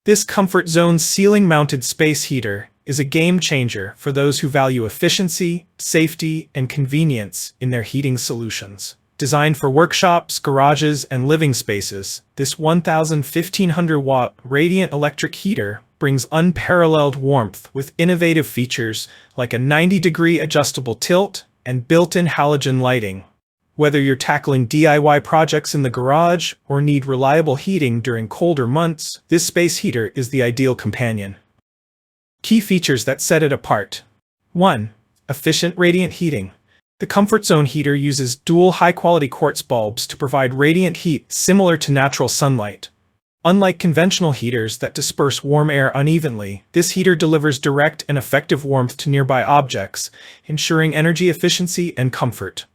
This comfort zone ceiling-mounted space heater is a game changer for those who value efficiency, safety, and convenience in their heating solutions. Designed for workshops, garages, and living spaces, this 1,500-watt radiant electric heater brings unparalleled warmth with innovative features like a 90-degree adjustable tilt and built-in halogen lighting. Whether you're tackling DIY projects in the garage or need reliable heating during colder months, this space heater is the ideal companion. Key features that set it apart. 1. Efficient radiant heating. The Comfort Zone heater uses dual high-quality quartz bulbs to provide radiant heat similar to natural sunlight. Unlike conventional heaters that disperse warm air unevenly, this heater delivers direct and effective warmth to nearby objects, ensuring energy efficiency and comfort.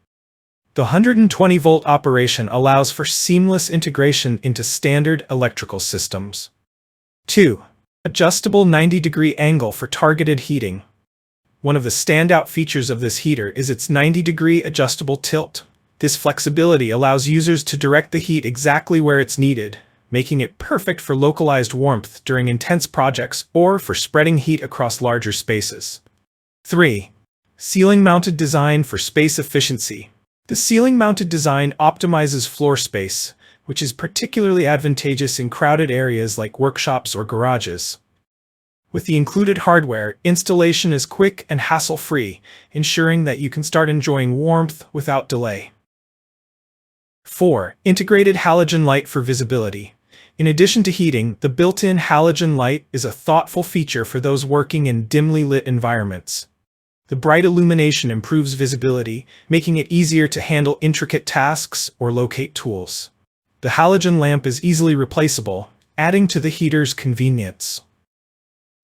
The 120-volt operation allows for seamless integration into standard electrical systems. 2. Adjustable 90-degree angle for targeted heating. One of the standout features of this heater is its 90-degree adjustable tilt. This flexibility allows users to direct the heat exactly where it's needed, making it perfect for localized warmth during intense projects or for spreading heat across larger spaces. 3. Ceiling-mounted design for space efficiency. The ceiling-mounted design optimizes floor space, which is particularly advantageous in crowded areas like workshops or garages. With the included hardware, installation is quick and hassle-free, ensuring that you can start enjoying warmth without delay. 4. Integrated halogen light for visibility. In addition to heating, the built-in halogen light is a thoughtful feature for those working in dimly lit environments. The bright illumination improves visibility, making it easier to handle intricate tasks or locate tools. The halogen lamp is easily replaceable, adding to the heater's convenience.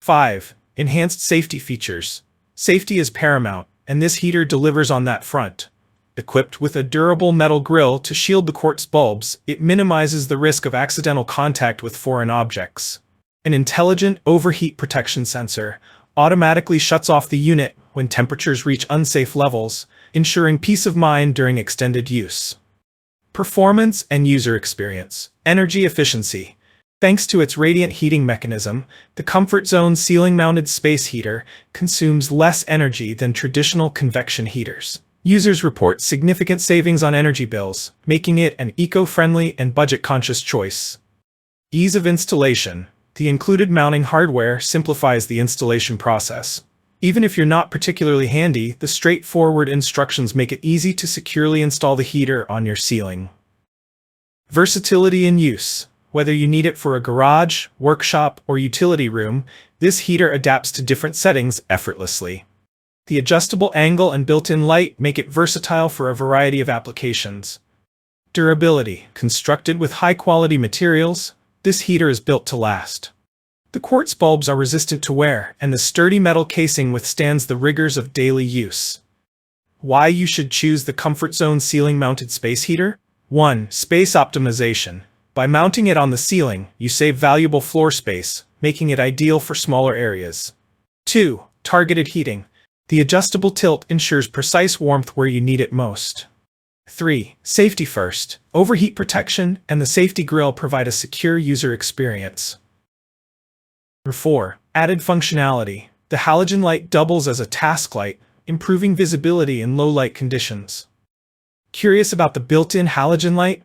5. Enhanced safety features. Safety is paramount, and this heater delivers on that front. Equipped with a durable metal grille to shield the quartz bulbs, it minimizes the risk of accidental contact with foreign objects. An intelligent overheat protection sensor automatically shuts off the unit when temperatures reach unsafe levels, ensuring peace of mind during extended use. Performance and user experience. Energy efficiency. Thanks to its radiant heating mechanism, the Comfort Zone ceiling-mounted space heater consumes less energy than traditional convection heaters. Users report significant savings on energy bills, making it an eco-friendly and budget-conscious choice. Ease of installation. The included mounting hardware simplifies the installation process. Even if you're not particularly handy, the straightforward instructions make it easy to securely install the heater on your ceiling. Versatility in use. Whether you need it for a garage, workshop, or utility room, this heater adapts to different settings effortlessly. The adjustable angle and built-in light make it versatile for a variety of applications. Durability. Constructed with high-quality materials, this heater is built to last. The quartz bulbs are resistant to wear, and the sturdy metal casing withstands the rigors of daily use. Why you should choose the Comfort Zone ceiling-mounted space heater? 1. Space optimization. By mounting it on the ceiling, you save valuable floor space, making it ideal for smaller areas. 2. Targeted heating. The adjustable tilt ensures precise warmth where you need it most. 3. Safety first. Overheat protection and the safety grille provide a secure user experience. 4. Added functionality. The halogen light doubles as a task light, improving visibility in low light conditions. Curious about the built-in halogen light?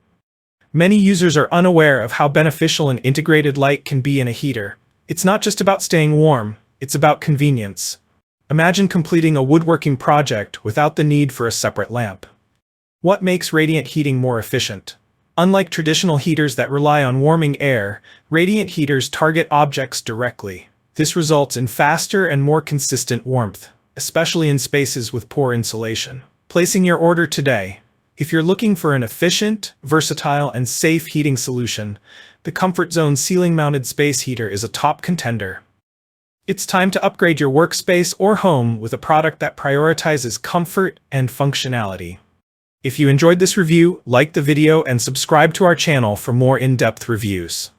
Many users are unaware of how beneficial an integrated light can be in a heater. It's not just about staying warm, it's about convenience. Imagine completing a woodworking project without the need for a separate lamp. What makes radiant heating more efficient? Unlike traditional heaters that rely on warming air, radiant heaters target objects directly. This results in faster and more consistent warmth, especially in spaces with poor insulation. Placing your order today. If you're looking for an efficient, versatile, and safe heating solution, the Comfort Zone ceiling-mounted space heater is a top contender. It's time to upgrade your workspace or home with a product that prioritizes comfort and functionality. If you enjoyed this review, like the video and subscribe to our channel for more in-depth reviews.